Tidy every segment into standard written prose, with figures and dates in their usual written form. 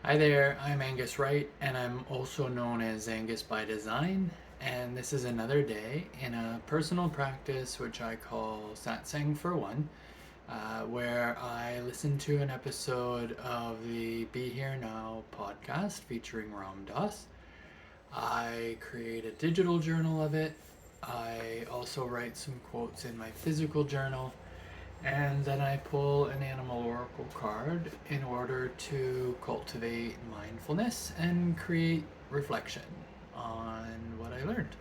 Hi there, I'm Angus Wright, and I'm also known as Angus By Design. And this is another day in a personal practice which I call Satsang for One, where I listen to an episode of the Be Here Now podcast featuring Ram Dass. I create a digital journal of it. I also write some quotes in my physical journal, and then I pull an animal oracle card in order to cultivate mindfulness and create reflection on what I learned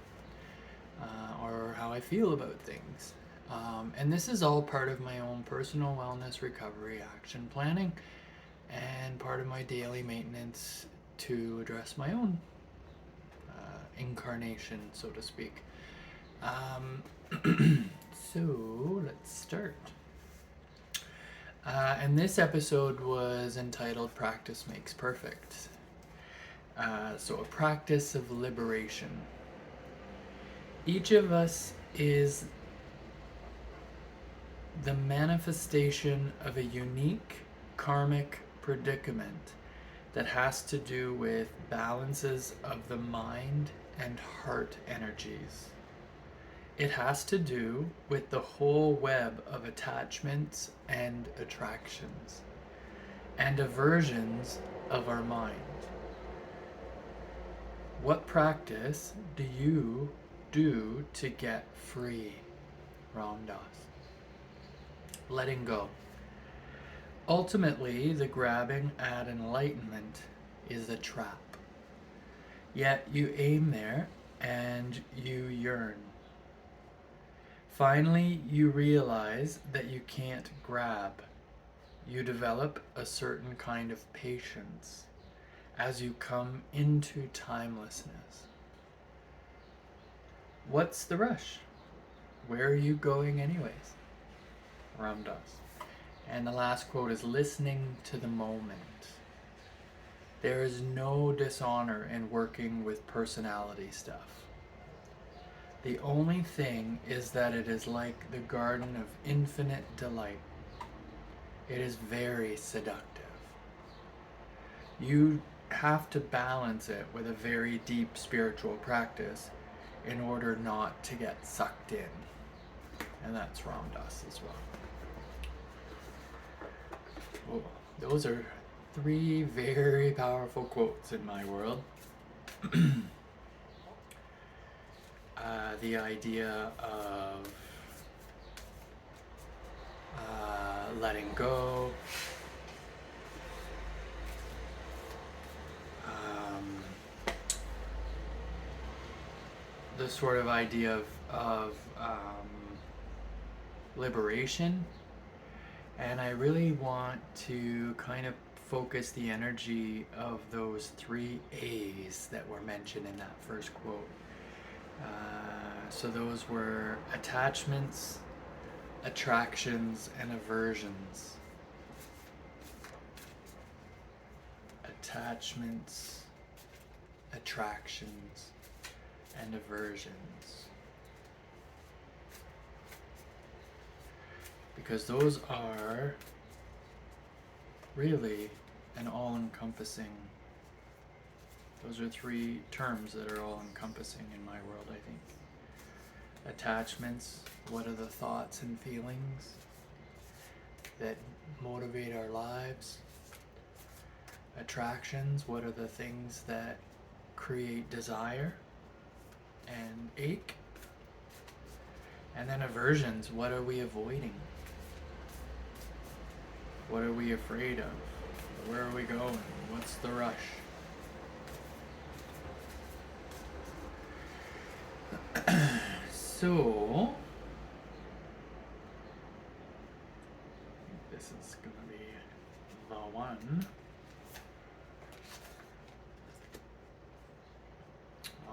or how I feel about things. And this is all part of my own personal wellness recovery action planning and part of my daily maintenance to address my own incarnation, so to speak. Um, so let's start. And this episode was entitled Practice Makes Perfect. So, a practice of liberation. Each of us is the manifestation of a unique karmic predicament that has to do with balances of the mind and heart energies. It has to do with the whole web of attachments and attractions and aversions of our mind. What practice do you do to get free? Ram Dass. Letting go. Ultimately, the grabbing at enlightenment is a trap. Yet you aim there and you yearn. Finally, you realize that you can't grab. You develop a certain kind of patience as you come into timelessness. What's the rush? Where are you going, anyways? Ram Dass. And the last quote is listening to the moment. There is no dishonor in working with personality stuff. The only thing is that it is like the garden of infinite delight. It is very seductive. You have to balance it with a very deep spiritual practice in order not to get sucked in. And that's Ram Dass as well. Oh, those are three very powerful quotes in my world. The idea of letting go, the sort of idea of liberation, and I really want to kind of focus the energy of those three A's that were mentioned in that first quote. So those were attachments, attractions, and aversions. Attachments, attractions, and aversions. Because those are really an all-encompassing, those are three terms that are all-encompassing in my world, I think. Attachments, what are the thoughts and feelings that motivate our lives? Attractions, what are the things that create desire and ache? And then aversions, what are we avoiding? What are we afraid of? Where are we going? What's the rush? So, this is going to be the one.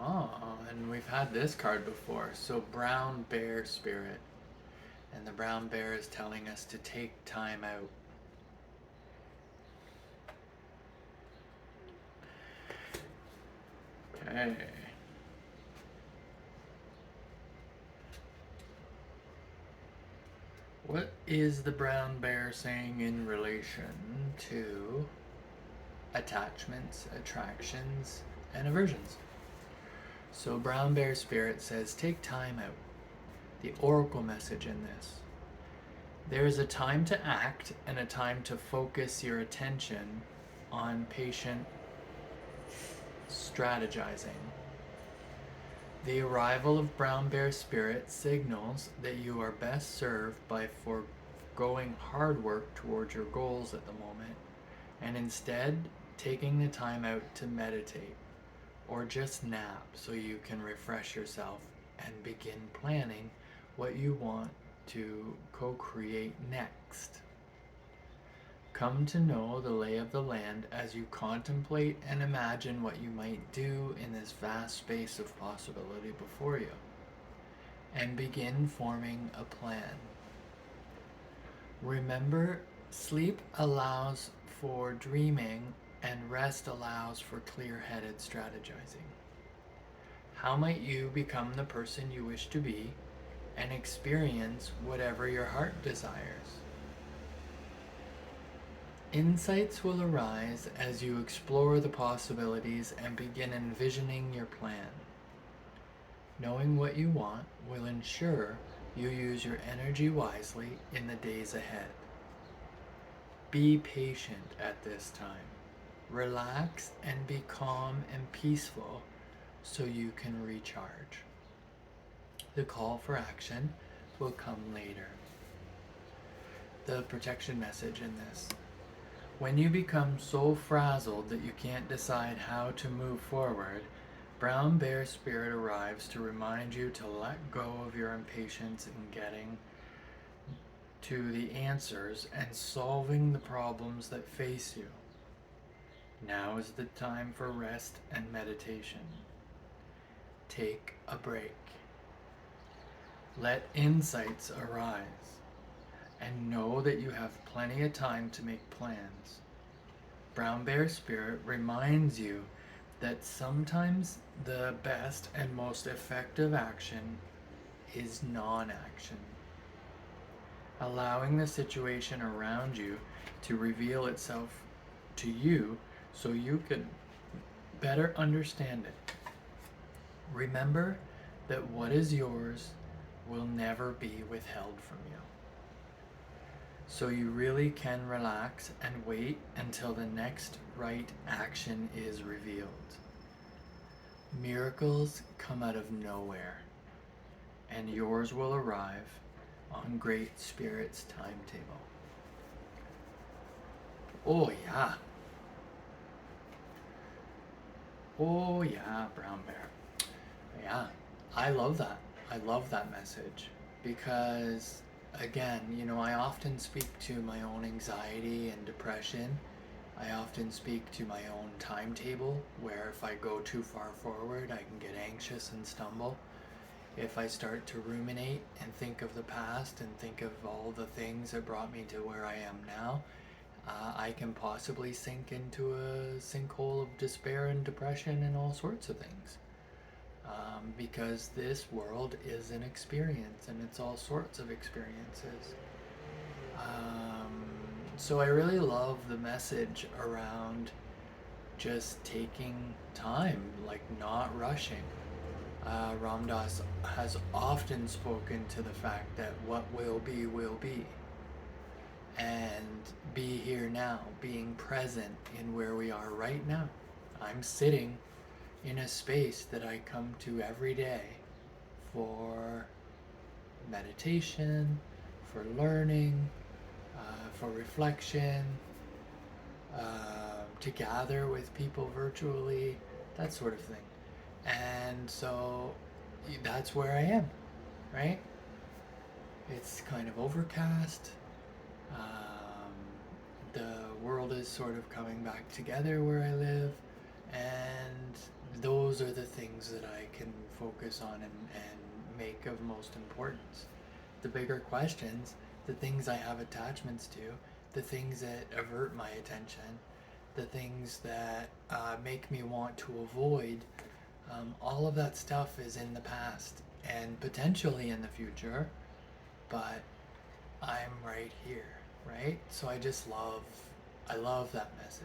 Oh, and we've had this card before. So, brown bear spirit. And the brown bear is telling us to take time out. Okay. What is the brown bear saying in relation to attachments, attractions, and aversions. So Brown Bear Spirit says, take time out. The oracle message in this. There is a time to act and a time to focus your attention on patient strategizing. The arrival of Brown Bear Spirit signals that you are best served by foregoing hard work towards your goals at the moment and instead taking the time out to meditate or just nap so you can refresh yourself and begin planning what you want to co-create next. Come to know the lay of the land as you contemplate and imagine what you might do in this vast space of possibility before you, and begin forming a plan. Remember, sleep allows for dreaming and rest allows for clear-headed strategizing. How might you become the person you wish to be and experience whatever your heart desires? Insights will arise as you explore the possibilities and begin envisioning your plan. Knowing what you want will ensure you use your energy wisely in the days ahead. Be patient at this time. Relax and be calm and peaceful so you can recharge. The call for action will come later. The protection message in this. When you become so frazzled that you can't decide how to move forward, Brown Bear Spirit arrives to remind you to let go of your impatience in getting to the answers and solving the problems that face you. Now is the time for rest and meditation. Take a break. Let insights arise. And know that you have plenty of time to make plans. Brown Bear Spirit reminds you that sometimes the best and most effective action is non-action. Allowing the situation around you to reveal itself to you so you can better understand it. Remember that what is yours will never be withheld from you. So you really can relax and wait until the next right action is revealed. Miracles come out of nowhere, and yours will arrive on Great Spirit's timetable. Oh yeah. Oh yeah, Brown Bear. Yeah, I love that. I love that message because again, I often speak to my own anxiety and depression. I often speak to my own timetable where if I go too far forward, I can get anxious and stumble. If I start to ruminate and think of the past and think of all the things that brought me to where I am now, I can possibly sink into a sinkhole of despair and depression and all sorts of things. Because this world is an experience and it's all sorts of experiences. So I really love the message around just taking time, like not rushing. Ram Dass has often spoken to the fact that what will be. And be here now, being present in where we are right now. I'm sitting in a space that I come to every day for meditation, for learning, for reflection, to gather with people virtually, that sort of thing. And so that's where I am, right? It's kind of overcast. The world is sort of coming back together where I live, and those are the things that I can focus on and make of most importance. The bigger questions, the things I have attachments to, the things that avert my attention, the things that make me want to avoid, all of that stuff is in the past and potentially in the future, but I'm right here, right? So I love that message.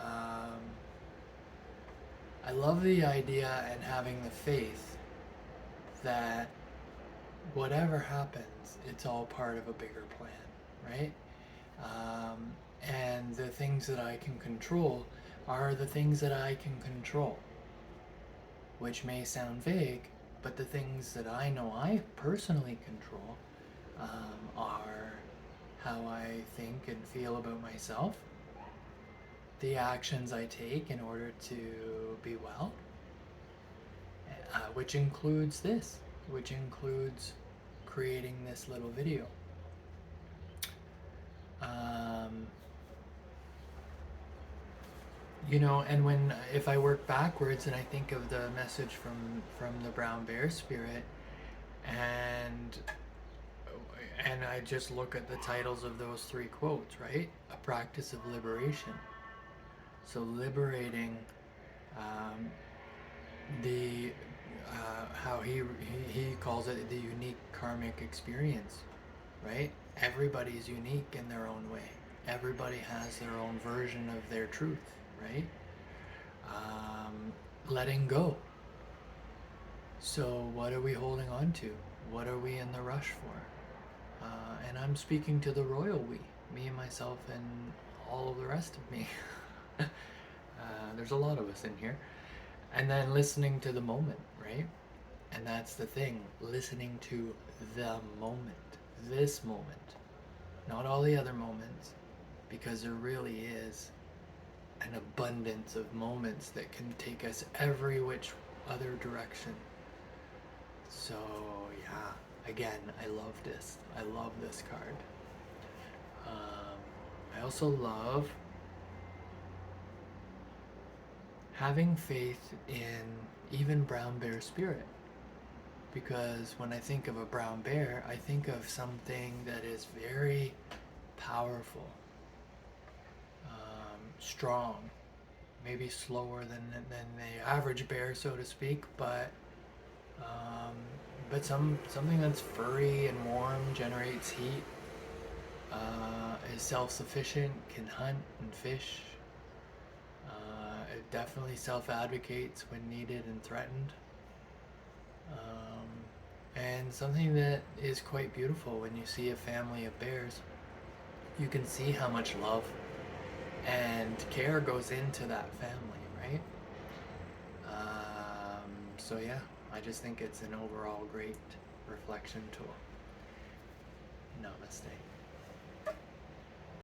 Um, I love the idea and having the faith that whatever happens, it's all part of a bigger plan, right? And the things that I can control are the things that I can control, which may sound vague, but the things that I know I personally control are how I think and feel about myself, the actions I take in order to be well, which includes this, which includes creating this little video. You know, and if I work backwards and I think of the message from the brown bear spirit, and I just look at the titles of those three quotes, right? A practice of liberation. So liberating um, the how he calls it the unique karmic experience, right? Everybody's unique in their own way. Everybody has their own version of their truth, right? Letting go. So what are we holding on to? What are we in the rush for? And I'm speaking to the royal we, me and myself and all of the rest of me. There's a lot of us in here. And then listening to the moment, right? And that's the thing, listening to the moment, this moment, not all the other moments, because there really is an abundance of moments that can take us every which other direction. So yeah, again, I love this. I love this card. I also love having faith in even brown bear spirit, because when I think of a brown bear, I think of something that is very powerful, strong, maybe slower than the average bear, so to speak, but something that's furry and warm, generates heat, is self-sufficient, can hunt and fish. It definitely self-advocates when needed and threatened. And something that is quite beautiful when you see a family of bears. You can see how much love and care goes into that family, right? So yeah, I just think it's an overall great reflection tool. Namaste.